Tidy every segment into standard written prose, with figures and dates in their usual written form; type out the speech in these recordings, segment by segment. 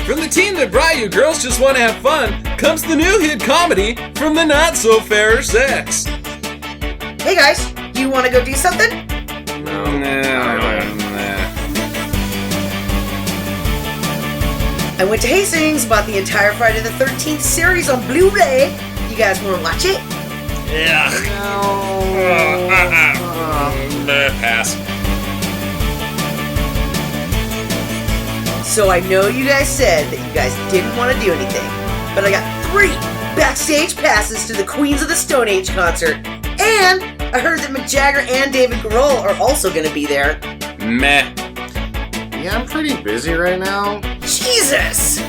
From the team that brought you Girls Just Want to Have Fun comes the new hit comedy from the not-so-fairer sex. Hey guys, do you want to go do something? I went to Hastings, bought the entire Friday the 13th series on Blu-ray. You guys want to watch it? Yeah. Pass. So I know you guys said that you guys didn't want to do anything, but I got 3 backstage passes to the Queens of the Stone Age concert, and I heard that Mick Jagger and David Grohl are also going to be there. Meh. Yeah, I'm pretty busy right now. Jesus!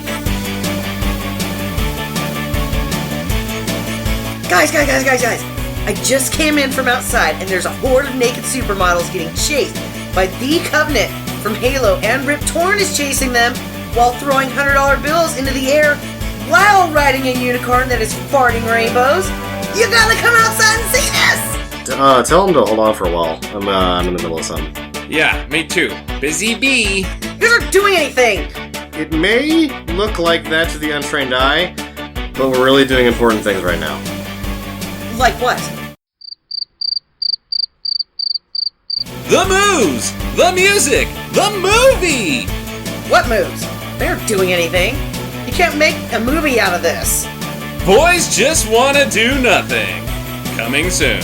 Guys! I just came in from outside, and there's a horde of naked supermodels getting chased by The Covenant from Halo, and Rip Torn is chasing them while throwing $100 bills into the air while riding a unicorn that is farting rainbows. You gotta come outside and see this! Tell him to hold on for a while. I'm in the middle of something. Yeah, me too. Busy bee. You guys aren't doing anything! It may look like that to the untrained eye, but we're really doing important things right now. Like what? The moves! The music! The movie! What moves? They aren't doing anything. You can't make a movie out of this. Boys Just Wanna Do Nothing. Coming soon.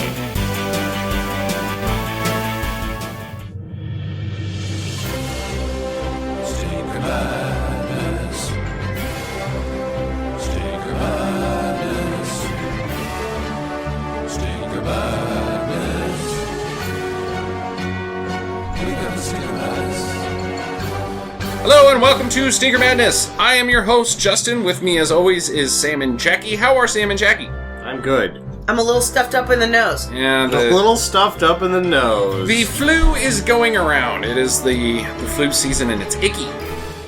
Hello and welcome to Stinker Madness. I am your host, Justin. With me, as always, is Sam and Jackie. How are Sam and Jackie? I'm good. I'm a little stuffed up in the nose. Yeah, A little stuffed up in the nose. the flu is going around. It is the flu season and it's icky.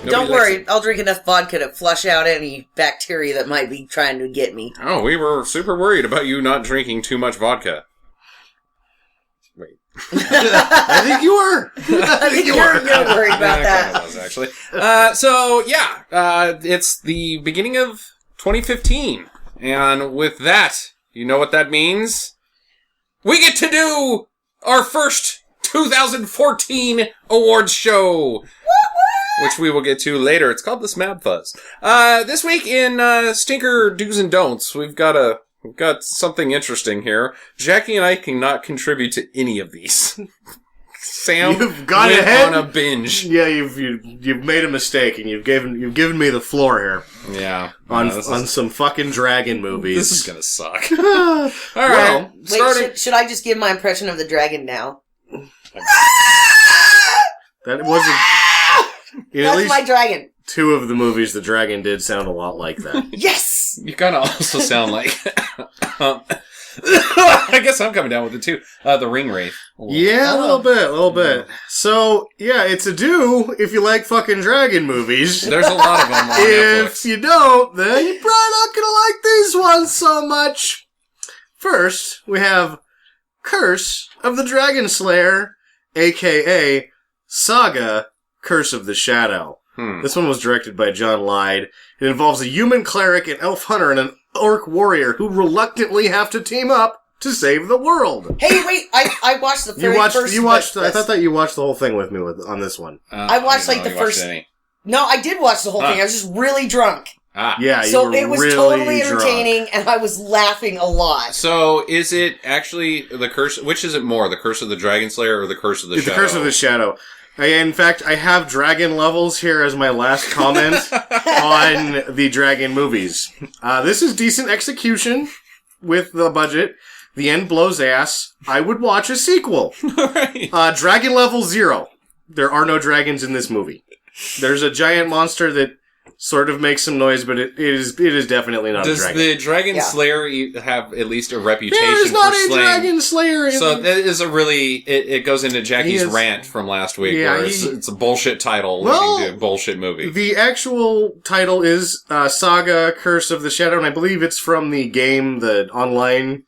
Don't worry, I'll drink enough vodka to flush out any bacteria that might be trying to get me. Oh, we were super worried about you not drinking too much vodka. Wait. I think you were. I think you're worried about that. I kind of was, actually. It's the beginning of 2015. And with that, you know what that means? We get to do our first 2014 awards show. Which we will get to later. It's called the SMABFA. This week in Stinker Do's and Don'ts, we've got something interesting here. Jackie and I cannot contribute to any of these. Sam You've gone went ahead. on a binge. Yeah, you've made a mistake, and you've given me the floor here Yeah. on some fucking dragon movies. This is gonna suck. All right. Wait, should I just give my impression of the dragon now? That wasn't. In at That's least my dragon. 2 of the movies, the dragon did sound a lot like that. Yes! You kind of also sound like... I guess I'm coming down with it too. The Ring Wraith. Yeah, a little bit. So, yeah, it's a do if you like fucking dragon movies. There's a lot of them on Netflix. If you don't, then you're probably not gonna like these ones so much. First, we have Curse of the Dragon Slayer, a.k.a. Saga Curse of the Shadow. This one was directed by John Lyde. It involves a human cleric, an elf hunter, and an orc warrior who reluctantly have to team up to save the world. Hey, wait, I watched the first... I thought that you watched the whole thing with me on this one. I watched like the first... No, I did watch the whole thing. I was just really drunk. Yeah, so it was really totally entertaining, and I was laughing a lot. So, is it actually the curse? Which is it more, the Curse of the Dragon Slayer or the Curse of the Shadow? The Curse of the Shadow. In fact, I have dragon levels here as my last comment on the dragon movies. This is decent execution with the budget. The end blows ass. I would watch a sequel. Right. Dragon level 0. There are no dragons in this movie. There's a giant monster that sort of makes some noise, but it is definitely not a dragon. Does the Dragon Slayer have at least a reputation for slaying? There's not a Dragon Slayer. So that is a really... It goes into Jackie's rant from last week, where it's a bullshit title leading to a bullshit movie. The actual title is Saga Curse of the Shadow, and I believe it's from the game, the online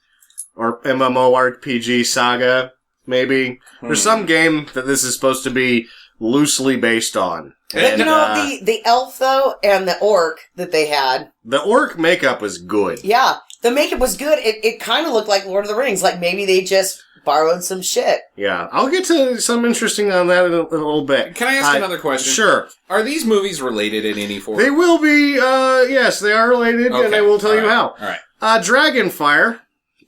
or MMORPG Saga, maybe. There's some game that this is supposed to be loosely based on. But And, you know, the elf, though, and the orc that they had, the orc makeup was good. yeah, the makeup was good. It kind of looked like Lord of the Rings. Like, maybe they just borrowed some shit. Yeah, I'll get to some interesting on that in a little bit. Can I ask another question? Sure. Are these movies related in any form? They will be, yes, they are related, and I will tell you how. All right. Dragonfyre.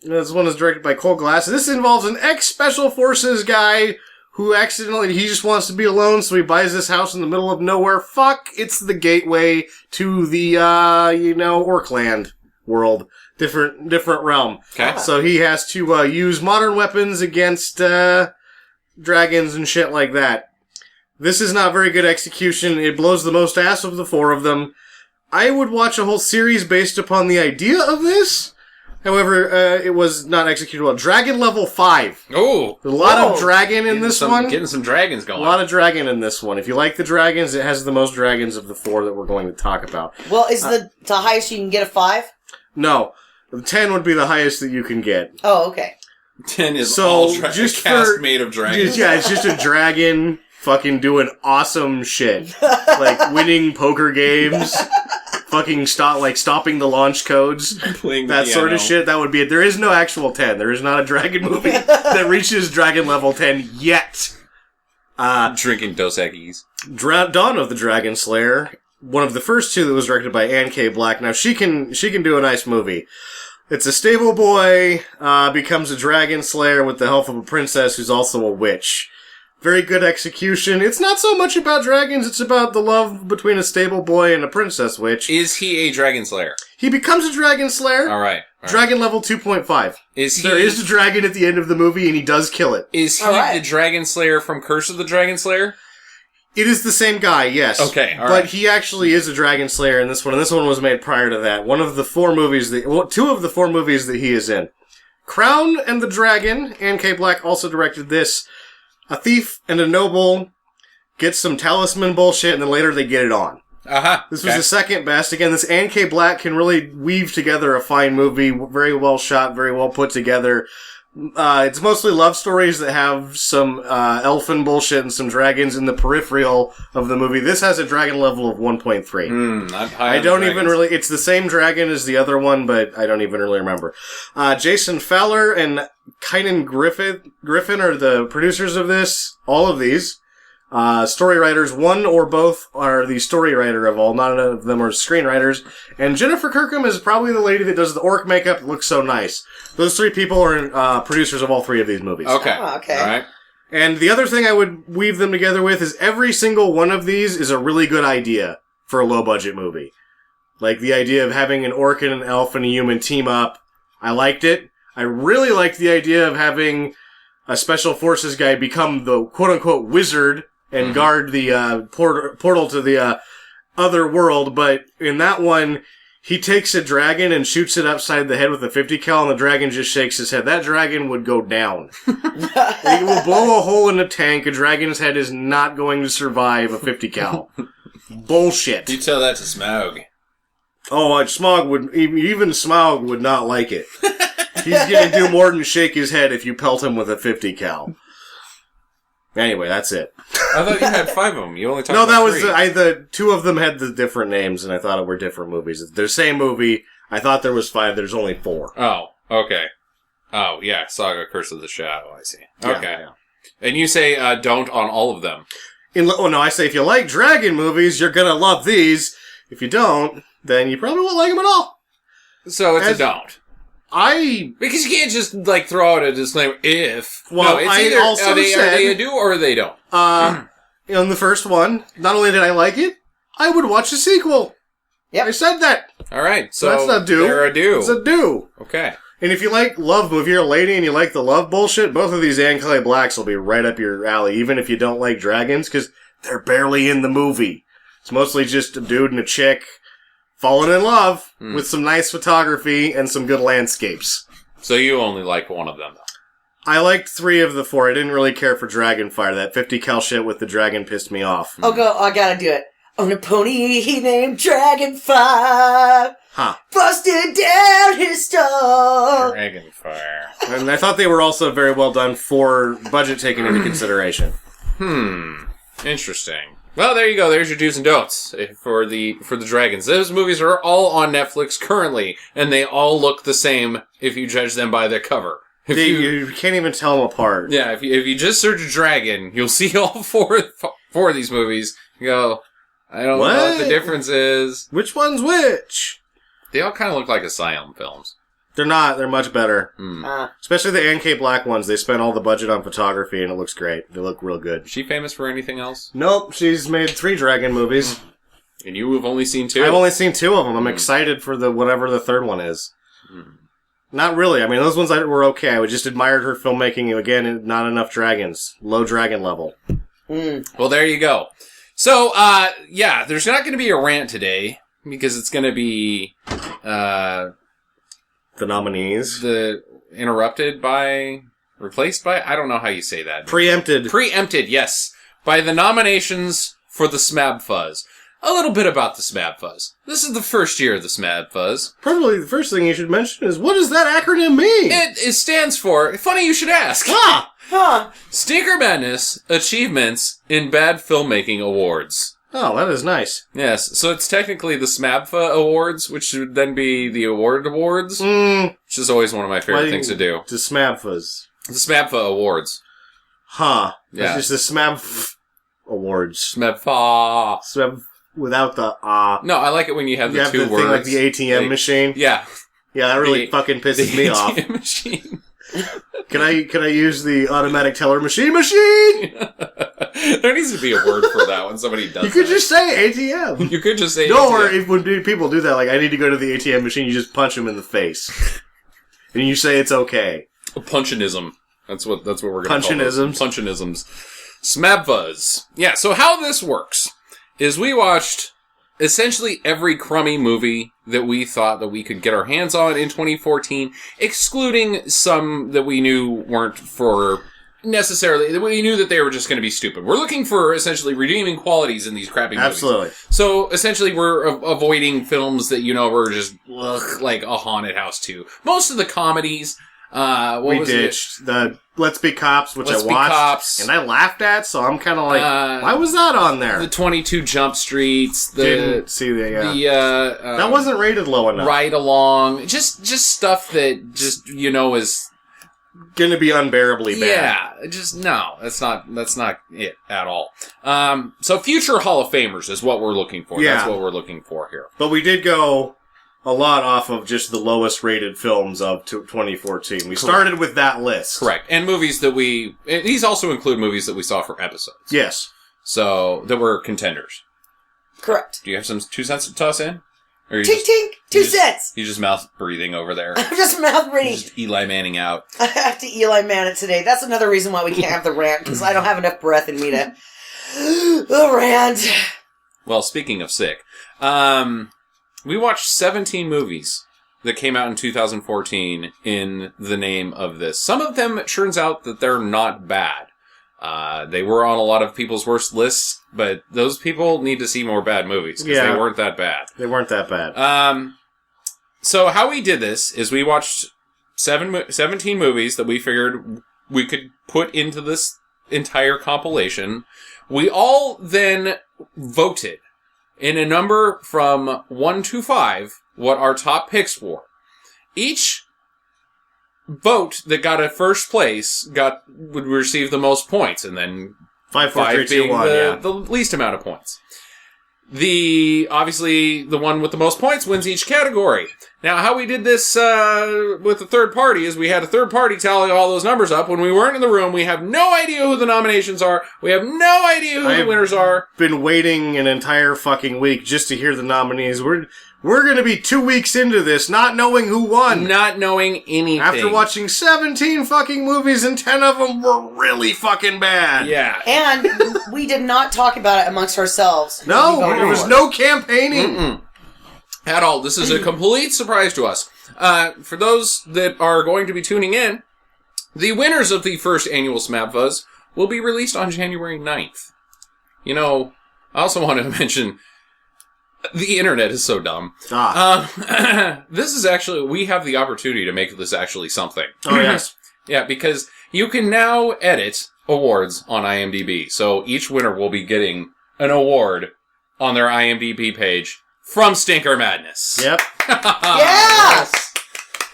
This one is directed by Cole Glass. This involves an ex-Special Forces guy who he just wants to be alone, so he buys this house in the middle of nowhere. Fuck, it's the gateway to the, Orcland world. Different realm. Okay. So he has to, use modern weapons against, dragons and shit like that. This is not very good execution. It blows the most ass of the four of them. I would watch a whole series based upon the idea of this. However, it was not executed well. Dragon level 5. Oh. A lot of dragon in this one. Getting some dragons going. A lot of dragon in this one. If you like the dragons, it has the most dragons of the four that we're going to talk about. Well, is the highest you can get a 5? No. 10 would be the highest that you can get. Oh, okay. 10 is So, all just cast for- made of dragons. Yeah, it's just a dragon fucking doing awesome shit. Like winning poker games. Fucking stopping the launch codes. Playing the That sort of piano. shit. That would be it. There is no actual 10. There is not a dragon movie that reaches dragon level 10 yet. Drinking Dos Equis. Dawn of the Dragon Slayer. One of the first two that was directed by Anne K. Black. Now she can do a nice movie. It's a stable boy, becomes a dragon slayer with the help of a princess who's also a witch. Very good execution. It's not so much about dragons, it's about the love between a stable boy and a princess witch. Is he a dragon slayer? He becomes a dragon slayer. All right. Dragon level 2.5. There is a dragon at the end of the movie and he does kill it. Is he the dragon slayer from Curse of the Dragon Slayer? It is the same guy, yes. Okay, all right. But he actually is a dragon slayer in this one, and this one was made prior to that. Two of the four movies that he is in. Crown and the Dragon, Anne K. Black also directed this. A thief and a noble get some talisman bullshit, and then later they get it on. Uh-huh. This was the second best. Again, this Anne K. Black can really weave together a fine movie, very well shot, very well put together. It's mostly love stories that have some elfin bullshit and some dragons in the peripheral of the movie. This has a dragon level of 1.3. I don't even really... It's the same dragon as the other one, but I don't even really remember. Jason Fowler and Kynan Griffin are the producers of this. All of these. Story writers, one or both are the story writer of all. None of them are screenwriters. And Jennifer Kirkham is probably the lady that does the orc makeup. It looks so nice. Those three people are producers of all three of these movies. Okay. Oh, okay. All right. And the other thing I would weave them together with is every single one of these is a really good idea for a low-budget movie. Like the idea of having an orc and an elf and a human team up. I liked it. I really liked the idea of having a special forces guy become the quote-unquote wizard and guard the portal to the other world, but in that one, he takes a dragon and shoots it upside the head with a 50 cal, and the dragon just shakes his head. That dragon would go down. It will blow a hole in a tank. A dragon's head is not going to survive a 50 cal. Bullshit. You tell that to Smaug. Oh, even Smaug would not like it. He's gonna do more than shake his head if you pelt him with a 50 cal. Anyway, that's it. I thought you had 5 of them. You only talked No, about that was 3. the two of them had the different names, and I thought it were different movies. They're the same movie. I thought there was 5. There's only 4. Oh, okay. Oh, yeah. Saga Curse of the Shadow. I see. Okay. Yeah. And you say don't on all of them. I say if you like dragon movies, you're gonna love these. If you don't, then you probably won't like them at all. So it's a don't. Because you can't just, throw out a disclaimer if. Well, no, it's I either also are they said... a do or they don't. In the first one, not only did I like it, I would watch the sequel. Yep. I said that. All right, so that's not do. They're a do. It's a do. Okay. And if you like love, if you're a lady and you like the love bullshit, both of these Anne Clay Blacks will be right up your alley, even if you don't like dragons, because they're barely in the movie. It's mostly just a dude and a chick falling in love with some nice photography and some good landscapes. So you only like one of them, though. I liked 3 of the 4. I didn't really care for Dragonfyre. That 50 cal shit with the dragon pissed me off. I gotta do it. On a pony he named Dragonfyre. Huh. Busted down his store. Dragonfyre. And I thought they were also very well done for budget taken into consideration. Interesting. Well, there you go. There's your do's and don'ts for the dragons. Those movies are all on Netflix currently, and they all look the same if you judge them by their cover. You can't even tell them apart. Yeah, if you just search dragon, you'll see all four of these movies. You go, I don't know what the difference is. Which one's which? They all kind of look like Asylum films. They're not. They're much better. Mm. Especially the NK Black ones. They spent all the budget on photography, and it looks great. They look real good. Is she famous for anything else? Nope. She's made 3 dragon movies. And you have only seen 2? I've only seen 2 of them. I'm excited for whatever the third one is. Not really. I mean, those ones were okay. I just admired her filmmaking. Again, not enough dragons. Low dragon level. Well, there you go. So, yeah, there's not going to be a rant today, because it's going to be... the nominees. Replaced by? I don't know how you say that. Preempted. Preempted, yes. By the nominations for the SMABFAs. A little bit about the SMABFAs. This is the first year of the SMABFAs. Probably the first thing you should mention is, what does that acronym mean? It stands for, funny you should ask. Stinker Madness Achievements in Bad Filmmaking Awards. Oh, that is nice. Yes, so it's technically the SMABFA Awards, which should then be the awards, which is always one of my favorite things to do. The SMABFAs. The SMABFA Awards. Huh. Yeah. It's just the SMABF Awards. SMABFA. SMAB without the No, I like it when you have the 2 words. Thing like the ATM machine. Yeah. Yeah, that really fucking pisses me off. The ATM machine. Can I use the automatic teller machine? There needs to be a word for that when somebody does You could just say ATM. You could just say No, ATM. or when people do that, like, I need to go to the ATM machine, you just punch them in the face. And you say it's okay. A punchinism. That's what we're going to call it. Punchinisms. SMABFAs. Yeah, so how this works is we watched essentially every crummy movie that we thought that we could get our hands on in 2014, excluding some that we knew weren't for necessarily, we knew that they were just going to be stupid. We're looking for essentially redeeming qualities in these crappy movies. Absolutely. So essentially we're avoiding films that, were just like a haunted house too. Most of the comedies, we ditched the Let's Be Cops, which I watched, Cops. and I laughed at, so I'm kind of like, why was that on there? The 22 Jump Streets, didn't see that wasn't rated low enough. Ride Along, just stuff that just is gonna be unbearably bad. Yeah, that's not it at all. So future Hall of Famers is what we're looking for. Yeah. That's what we're looking for here. But we did go a lot off of just the lowest rated films of 2014. We started with that list. Correct. And movies that these also include movies that we saw for episodes. Yes. So, that were contenders. Correct. Do you have some 2 cents to toss in? Or Tink, tink, 2 cents. You just mouth breathing over there. I'm just mouth breathing. Just Eli Manning out. I have to Eli Man it today. That's another reason why we can't have the rant, because I don't have enough breath in me to the rant. Well, speaking of sick, we watched 17 movies that came out in 2014 in the name of this. Some of them, it turns out that they're not bad. They were on a lot of people's worst lists, but those people need to see more bad movies, because they weren't that bad. They weren't that bad. So how we did this is we watched 17 movies that we figured we could put into this entire compilation. We all then voted in a number from 1 to 5 what our top picks were. Each vote that got a first place would receive the most points, and then 5, 4, 3, 2, being 1, the least amount of points. Obviously, the one with the most points wins each category. Now, how we did this with the third party is we had a third party tally all those numbers up. When we weren't in the room, we have no idea who the nominations are. We have no idea who the winners are. Been waiting an entire fucking week just to hear the nominees. We're going to be 2 weeks into this, not knowing who won. Not knowing anything. After watching 17 fucking movies and 10 of them were really fucking bad. Yeah. And we did not talk about it amongst ourselves. No, there was no campaigning. Mm-mm. At all. This is a complete surprise to us. For those that are going to be tuning in, the winners of the first annual SMABFAs will be released on January 9th. I also want to mention, the internet is so dumb. This is actually, we have the opportunity to make this actually something. Oh, yes. Yeah, because you can now edit awards on IMDb. So each winner will be getting an award on their IMDb page from Stinker Madness. Yep. Yeah!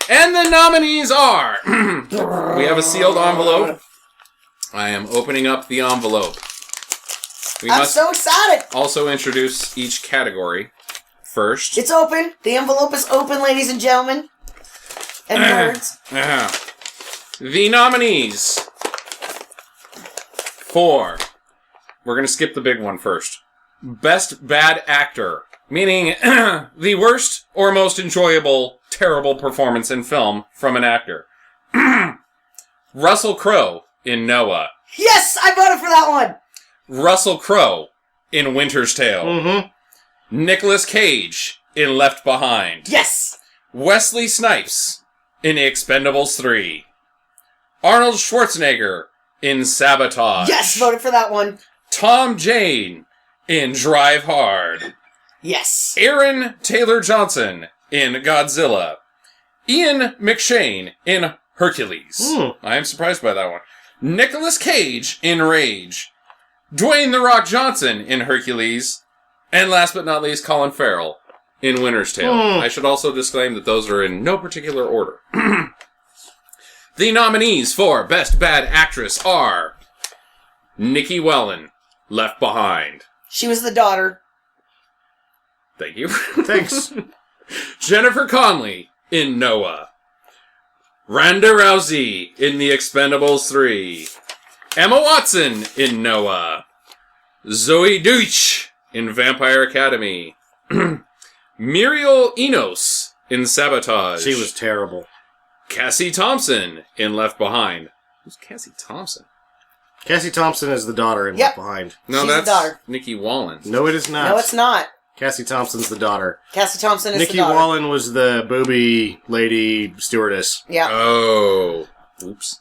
And the nominees are... we have a sealed envelope. I am opening up the envelope. We I'm must so excited. also introduce each category first. It's open. The envelope is open, ladies and gentlemen. And nerds. The nominees for... We're going to skip the big one first. Best Bad Actor. Meaning the worst or most enjoyable, terrible performance in film from an actor. Russell Crowe in Noah. Yes, I voted for that one. Russell Crowe in Winter's Tale. Mm-hmm. Nicolas Cage in Left Behind. Yes. Wesley Snipes in Expendables 3. Arnold Schwarzenegger in Sabotage. Yes, voted for that one. Tom Jane in Drive Hard. Yes. Aaron Taylor-Johnson in Godzilla. Ian McShane in Hercules. I am surprised by that one. Nicolas Cage in Rage. Dwayne The Rock Johnson in Hercules. And last but not least, Colin Farrell in Winter's Tale. I should also disclaim that those are in no particular order. The nominees for Best Bad Actress are Nikki Wellen, Left Behind. She was the daughter. Thank you. Thanks. Jennifer Connelly in Noah. Ronda Rousey in The Expendables 3. Emma Watson in Noah. Zoe Deutsch in Vampire Academy. Muriel Enos in Sabotage. She was terrible. Cassie Thompson in Left Behind. Who's Cassie Thompson? Cassie Thompson is the daughter in Left Behind. No, She's that's the daughter. Nikki Wallen. No, it is not. No, it's not. Cassie Thompson's the daughter. Cassie Thompson is Nikki the daughter. Wallen was the booby lady stewardess. Yeah. Oh. Oops.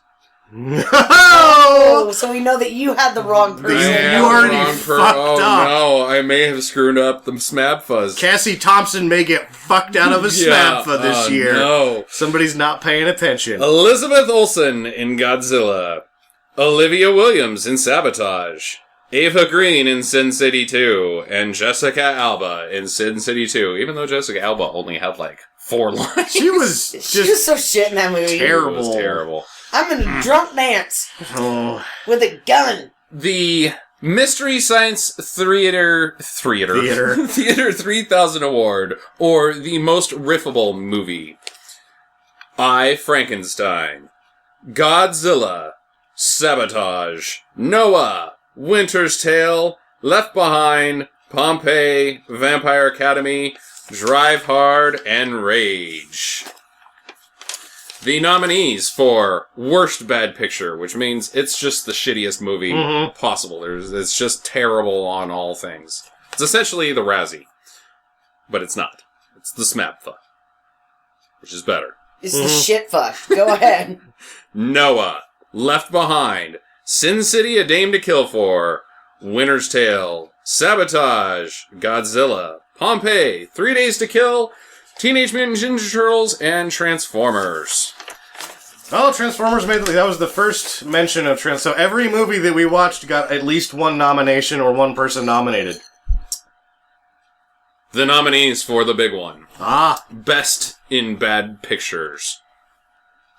Oh, so we know that you had the wrong person. You already fucked oh, up. No, I may have screwed up the SMABFAs. Cassie Thompson may get fucked out of a SMABFA this year. No. Somebody's not paying attention. Elizabeth Olsen in Godzilla. Olivia Williams in Sabotage. Ava Green in Sin City 2. And Jessica Alba in Sin City 2. Even though Jessica Alba only had like 4 lines. She was She was just so shit in that movie. terrible. It was terrible. I'm in a drunk dance Oh. with a gun. The Mystery Science Theater 3000 Award, or the most riffable movie. I, Frankenstein. Godzilla. Sabotage. Noah. Winter's Tale. Left Behind. Pompeii. Vampire Academy. Drive Hard. And Rage. The nominees for Worst Bad Picture, which means it's just the shittiest movie possible. It's just terrible on all things. It's essentially the Razzie. But it's not. It's the SMABFA. Which is better. It's the shit fuck. Go ahead. Noah. Left Behind. Sin City, A Dame to Kill For. Winter's Tale. Sabotage. Godzilla. Pompeii. 3 Days to Kill. Teenage Mutant Ninja Turtles, and Transformers. Oh, Transformers that was the first mention of So every movie that we watched got at least one nomination or one person nominated. The nominees for the big one. Ah. Best in Bad Pictures.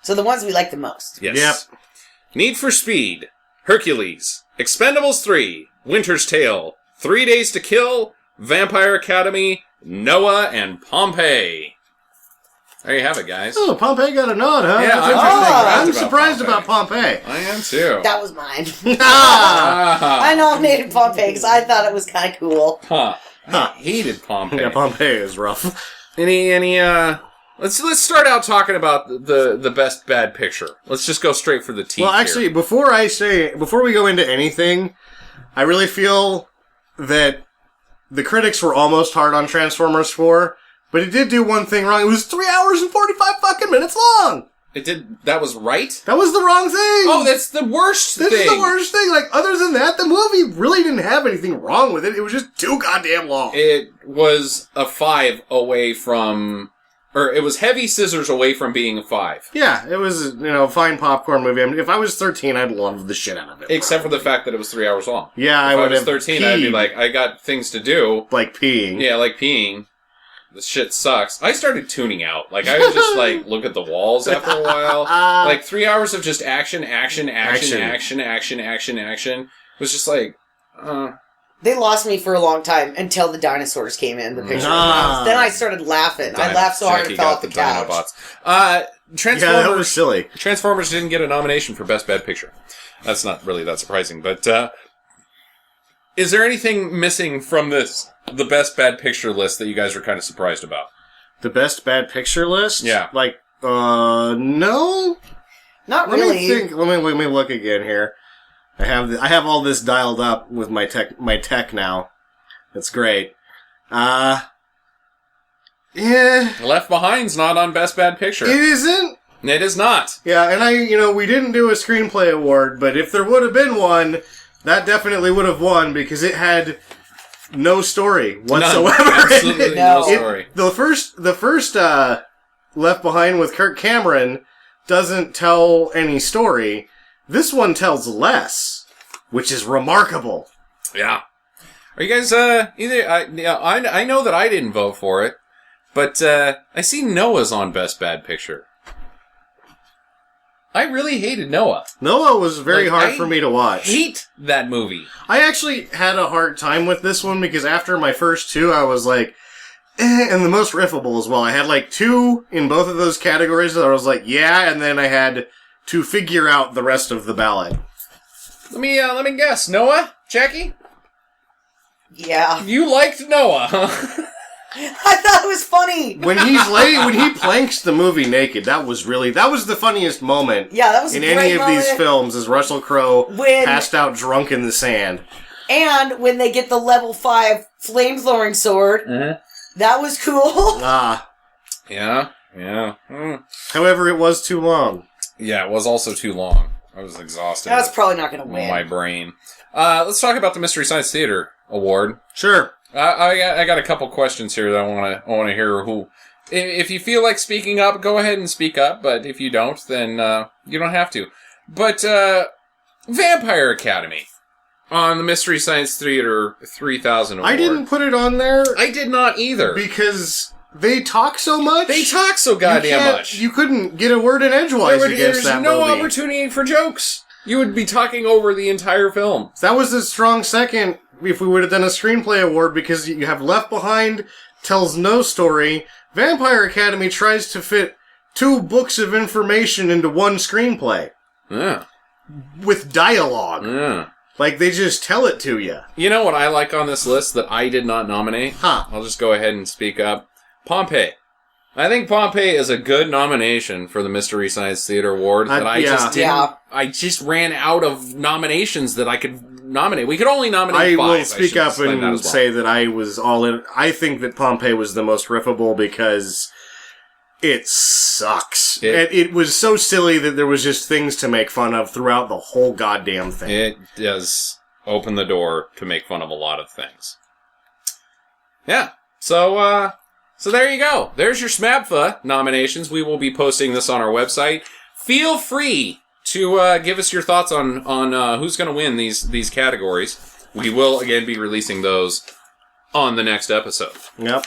So the ones we like the most. Yes. Yep. Need for Speed. Hercules. Expendables 3. Winter's Tale. 3 Days to Kill. Vampire Academy. Noah, and Pompeii. There you have it, guys. Oh, Pompeii got a nod, huh? Yeah, That's I'm interesting. I'm surprised about Pompeii. I am too. That was mine. Ah! I nominated Pompeii because I thought it was kind of cool. Huh. I hated Pompeii. Yeah, Pompeii is rough. Let's start out talking about the best bad picture. Let's just go straight for the teeth. Well, actually, before we go into anything, I really feel that the critics were almost hard on Transformers 4, but it did do one thing wrong. It was 3 hours and 45 fucking minutes long! It did. That was right? That was the wrong thing! Oh, that's the worst thing! This is the worst thing! Like, other than that, the movie really didn't have anything wrong with it. It was just too goddamn long. It was a 5 away from or it was heavy scissors away from being a 5. Yeah, it was, a fine popcorn movie. I mean, if I was 13, I'd love the shit out of it. Except for the fact that it was 3 hours long. Yeah, if I would was have 13, peed. I'd be like, I got things to do. Like peeing. Yeah, like peeing. This shit sucks. I started tuning out. Like, I would just, look at the walls after a while. Like, 3 hours of just action. It was just like, They lost me for a long time until the dinosaurs came in the picture. Then I started laughing. I laughed so hard Jackie I fell got off the couch. Dinobots. Transformers, Yeah, that was silly. Transformers didn't get a nomination for Best Bad Picture. That's not really that surprising, but is there anything missing from the Best Bad Picture list that you guys were kind of surprised about? The best bad picture list? Yeah. No? Not Let really. me think. Let me look again here. I have all this dialed up with my tech now. That's great. Yeah. Left Behind's not on Best Bad Picture. It isn't? It is not. Yeah, and we didn't do a screenplay award, but if there would have been one, that definitely would have won because it had no story whatsoever. None. Absolutely no story. The first Left Behind with Kirk Cameron doesn't tell any story. This one tells less, which is remarkable. Yeah. Are you guys either? I know that I didn't vote for it, but I see Noah's on Best Bad Picture. I really hated Noah. Noah was very hard for me to watch. Hate that movie. I actually had a hard time with this one because after my first two, I was like, and the most riffable as well. I had 2 in both of those categories that I was like, yeah, and then I had to figure out the rest of the ballot. Let me guess. Noah? Jackie? Yeah. You liked Noah, huh? I thought it was funny. When he planks the movie naked, that was the funniest moment. Yeah, that was in a great any of moment. these films is Russell Crowe passed out drunk in the sand. And when they get the level 5 flame-throwing sword, that was cool. Yeah. Mm. However, it was too long. Yeah, it was also too long. I was exhausted. That's probably not going to win. My brain. Let's talk about the Mystery Science Theater Award. Sure. I got a couple questions here that I want to hear who. If you feel like speaking up, go ahead and speak up. But if you don't, then you don't have to. But Vampire Academy on the Mystery Science Theater 3000 Award. I didn't put it on there. I did not either Because they talk so much. They talk so goddamn much. You couldn't get a word in edgewise against that movie. There's no opportunity for jokes. You would be talking over the entire film. That was a strong second if we would have done a screenplay award because you have Left Behind, tells no story. Vampire Academy tries to fit 2 books of information into one screenplay. Yeah. With dialogue. Yeah. They just tell it to you. You know what I like on this list that I did not nominate? Huh. I'll just go ahead and speak up. Pompeii. I think Pompeii is a good nomination for the Mystery Science Theater Award. I just ran out of nominations that I could nominate. We could only nominate 5. I will speak up and say that I was all in. I think that Pompeii was the most riffable because it sucks. It was so silly that there was just things to make fun of throughout the whole goddamn thing. It does open the door to make fun of a lot of things. Yeah. So there you go. There's your SMABFA nominations. We will be posting this on our website. Feel free to give us your thoughts on who's going to win these categories. We will, again, be releasing those on the next episode. Yep.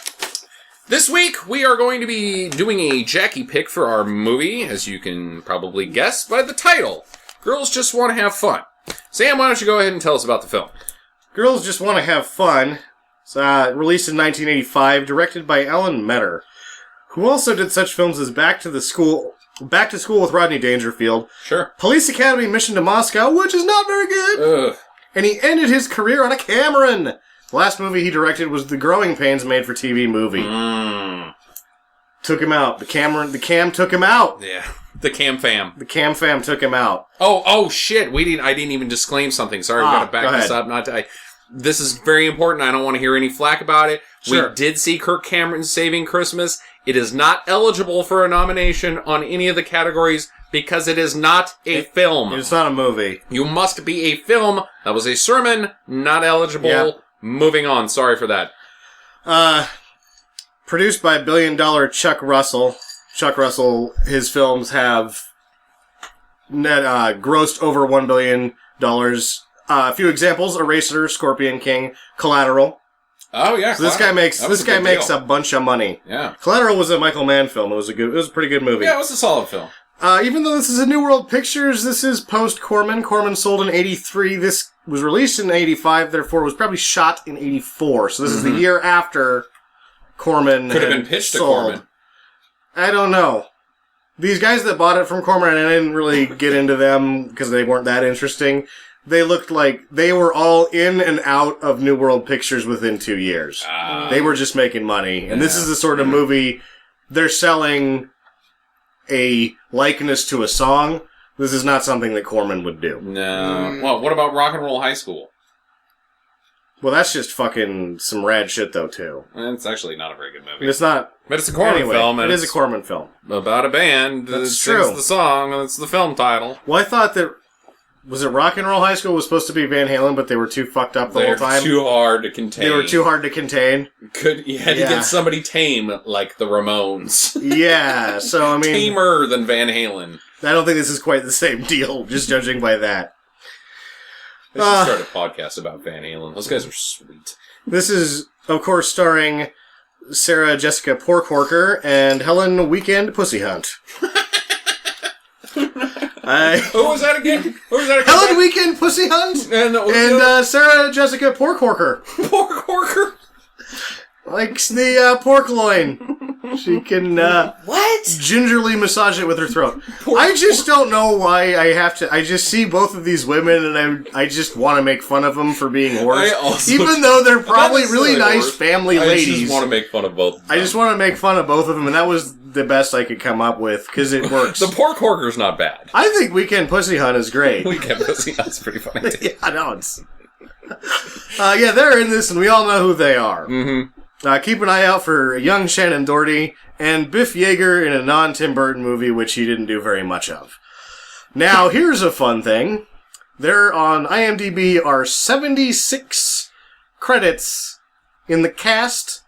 This week, we are going to be doing a Jackie pick for our movie, as you can probably guess by the title. Girls Just Want to Have Fun. Sam, why don't you go ahead and tell us about the film? Girls Just Want to Have Fun. It's released in 1985, directed by Ellen Metter, who also did such films as Back to School with Rodney Dangerfield, Sure. Police Academy Mission to Moscow, which is not very good, Ugh. and he ended his career on a Cameron. The last movie he directed was the Growing Pains made-for-TV movie. Took him out. The Cam took him out. Yeah. The Cam fam. The Cam fam took him out. Oh shit. I didn't even disclaim something. Sorry, we gotta back this up. This is very important. I don't want to hear any flack about it. Sure. We did see Kirk Cameron's Saving Christmas. It is not eligible for a nomination on any of the categories because it is not a film. It's not a movie. You must be a film. That was a sermon. Not eligible. Yep. Moving on. Sorry for that. Produced by billion-dollar Chuck Russell. Chuck Russell, his films have grossed over $1 billion. A few examples: Eraser, Scorpion King, Collateral. Oh yeah, so this guy makes a bunch of money. Yeah, Collateral was a Michael Mann film. It was a pretty good movie. Yeah, it was a solid film. Even though this is a New World Pictures, this is post Corman. Corman sold in '83. This was released in '85. Therefore, was probably shot in '84. So this is the year after Corman could have been pitched to Corman. I don't know. These guys that bought it from Corman, and I didn't really get into them because they weren't that interesting. They looked like they were all in and out of New World Pictures within 2 years. They were just making money. And this is the sort of movie they're selling a likeness to a song. This is not something that Corman would do. No. Well, what about Rock and Roll High School? Well, that's just fucking some rad shit, though, too. It's actually not a very good movie. It's not. But it's a Corman film. It is a Corman film. About a band that sings the song, and it's the film title. Well, I thought that... Was it Rock and Roll High School was supposed to be Van Halen, but they were too fucked up the whole time? They were too hard to contain. They were too hard to contain. You had to get somebody tame, like the Ramones. Yeah, so I mean... Tamer than Van Halen. I don't think this is quite the same deal, just judging by that. They should start a podcast about Van Halen. Those guys are sweet. This is, of course, starring Sarah Jessica Porkworker and Helen Weekend Pussy Hunt. Who was that again? Helen Weekend Pussy Hunt and Sarah Jessica Porkworker. Porkworker? Likes the pork loin. She can what? Gingerly massage it with her throat. I just don't know why I have to. I just see both of these women and I just want to make fun of them for being whores. Even though they're probably really nice family ladies. I just want to make fun of both of them. I just want to make fun of both of them, and that was the best I could come up with because it works. The Porkworker's not bad. I think Weekend Pussy Hunt is great. Weekend Pussy Hunt's pretty funny too. Yeah, no, it's... yeah, they're in this, and we all know who they are. Mm-hmm. Keep an eye out for young Shannon Doherty and Biff Yeager in a non-Tim Burton movie, which he didn't do very much of. Now, here's a fun thing. There on IMDb are 76 credits in the cast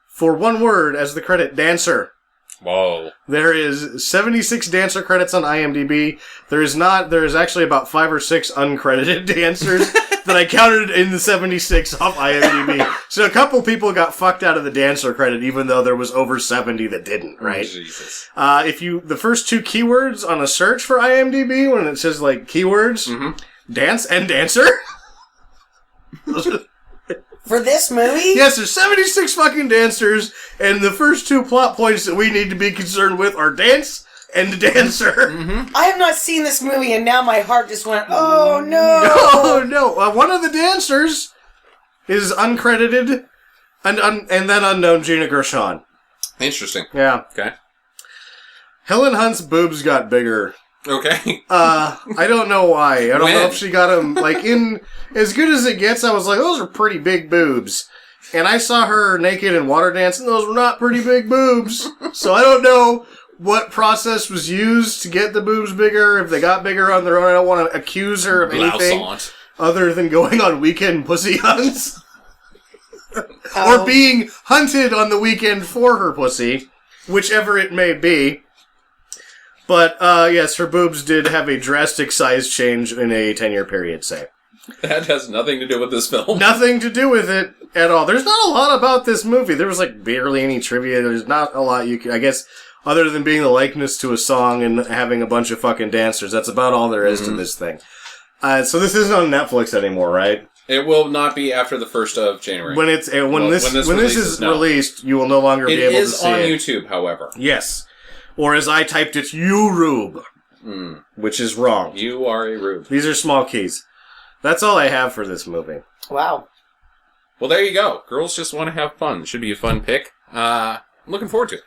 for one word as the credit dancer. Whoa. There is 76 dancer credits on IMDb. There is actually about 5 or 6 uncredited dancers that I counted in the 76 off IMDb. So a couple people got fucked out of the dancer credit, even though there was over 70 that didn't, right? Jesus. The first 2 keywords on a search for IMDb, when it says, like, keywords, dance and dancer. For this movie? Yes, there's 76 fucking dancers, and the first 2 plot points that we need to be concerned with are dance and dancer. Mm-hmm. I have not seen this movie, and now my heart just went, oh no! No. One of the dancers is uncredited, and then unknown Gina Gershon. Interesting. Yeah. Okay. Helen Hunt's boobs got bigger. Okay. I don't know why. I don't know if she got them, like, in As Good As It Gets, I was like, those are pretty big boobs. And I saw her naked and water dancing, those were not pretty big boobs. So I don't know what process was used to get the boobs bigger, if they got bigger on their own. I don't want to accuse her of anything other than going on weekend pussy hunts. Or being hunted on the weekend for her pussy, whichever it may be. But, yes, her boobs did have a drastic size change in a 10-year period, say. That has nothing to do with this film. Nothing to do with it at all. There's not a lot about this movie. There was, like, barely any trivia. There's not a lot you can... I guess, other than being the likeness to a song and having a bunch of fucking dancers, that's about all there is to this thing. So this isn't on Netflix anymore, right? It will not be after the 1st of January. When this is released, you will no longer be able to see it. It is on YouTube, however. Yes. Or as I typed it, YouTube. Which is wrong. You are a rube. These are small keys. That's all I have for this movie. Wow. Well, there you go. Girls just want to have fun. Should be a fun pick. Looking forward to it.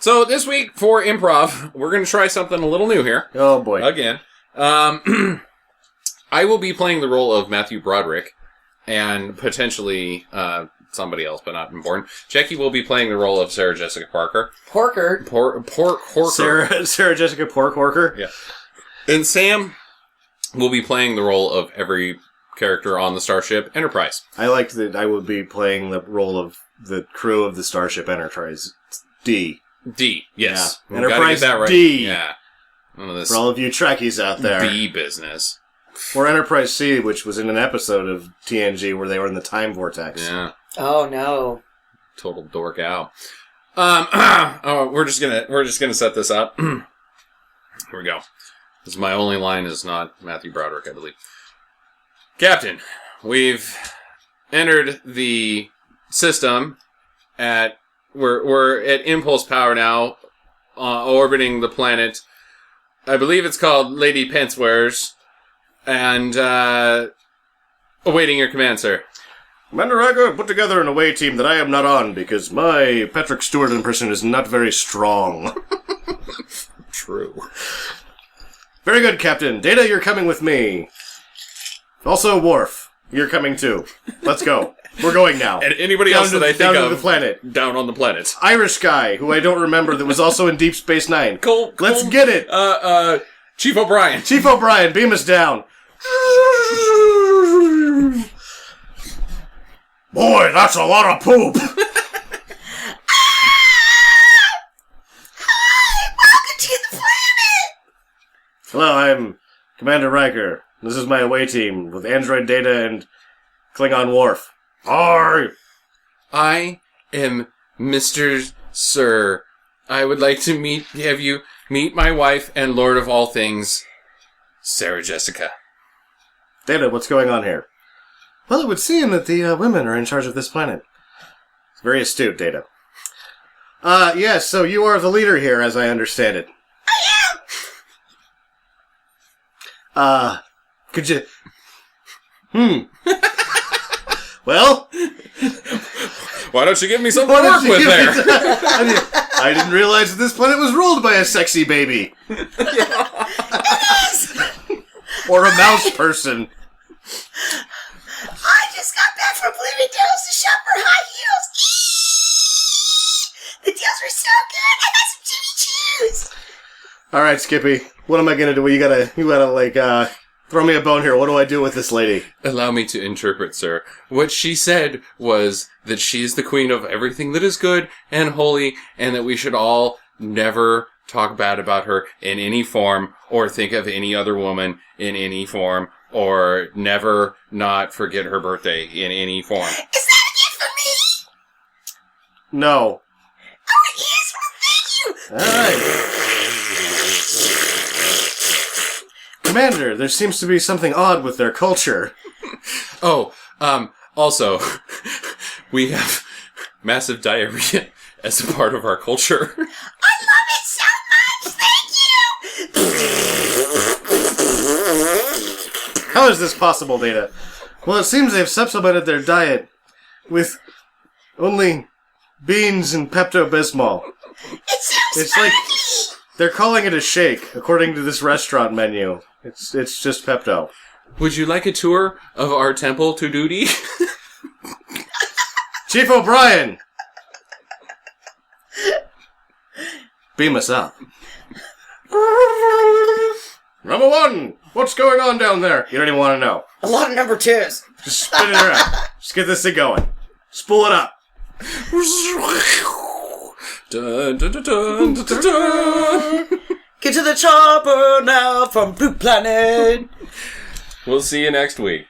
So this week for improv, we're going to try something a little new here. Oh, boy. Again. I will be playing the role of Matthew Broderick and potentially somebody else, but not important. Jackie will be playing the role of Sarah Jessica Parker. Porker. Porker. Sarah Jessica Porkworker. Yeah. And Sam will be playing the role of every character on the Starship Enterprise. I liked that I would be playing the role of the crew of the Starship Enterprise D. D, yes. Yeah. We've gotta Enterprise get that right. D. Yeah. None of this For all of you Trekkies out there. B business. Or Enterprise C, which was in an episode of TNG where they were in the time vortex. Yeah. Oh, no. Total dork out. We're just gonna set this up. Here we go. This is my only line is not Matthew Broderick, I believe. Captain, we've entered the system at we're at impulse power now, orbiting the planet. I believe it's called Lady Pencewares, and awaiting your command, sir. Commander Riker put together an away team that I am not on because my Patrick Stewart impression is not very strong. True. Very good, Captain. Data, you're coming with me. Also, Worf, you're coming too. Let's go. We're going now. And anybody else that I think down of to the planet. down on the planet. Irish guy, who I don't remember, that was also in Deep Space Nine. Let's get it. Chief O'Brien. Chief O'Brien, beam us down. Boy, that's a lot of poop. Welcome to the planet! Hello, I'm Commander Riker. This is my away team with Android Data and Klingon Worf. Hi. I am Mr. Sir. I would like to have you meet my wife and Lord of all things, Sarah Jessica. Data, what's going on here? Well, it would seem that the women are in charge of this planet. It's very astute, Data. Yes, so you are the leader here, as I understand it. I am! Could you... Well... Why don't you give me something to work with there? I didn't realize that this planet was ruled by a sexy baby. It is! Or a mouse person. I just got back from Bloomingdale's to shop for high heels. The deals were so good. I got some Jimmy Choos. All right, Skippy. What am I gonna do? You gotta throw me a bone here. What do I do with this lady? Allow me to interpret, sir. What she said was that she's the queen of everything that is good and holy, and that we should all never talk bad about her in any form, or think of any other woman in any form, or never not forget her birthday in any form. Is that a gift for me? No. Oh, it is? Well, thank you. All right. Commander, there seems to be something odd with their culture. Also, we have massive diarrhea as a part of our culture. I love it so much. Thank you. How is this possible, Data? Well, it seems they've supplemented their diet with only beans and Pepto-Bismol. It sounds It's sparkly. like they're calling it a shake, according to this restaurant menu. It's just Pepto. Would you like a tour of our temple to duty? Chief O'Brien! Beam us up. Number one! What's going on down there? You don't even want to know. A lot of number twos. Just spin it around. Just get this thing going. Spool it up. Dun, dun, dun, dun, dun, dun, dun. Get to the chopper now from Blue Planet. We'll see you next week.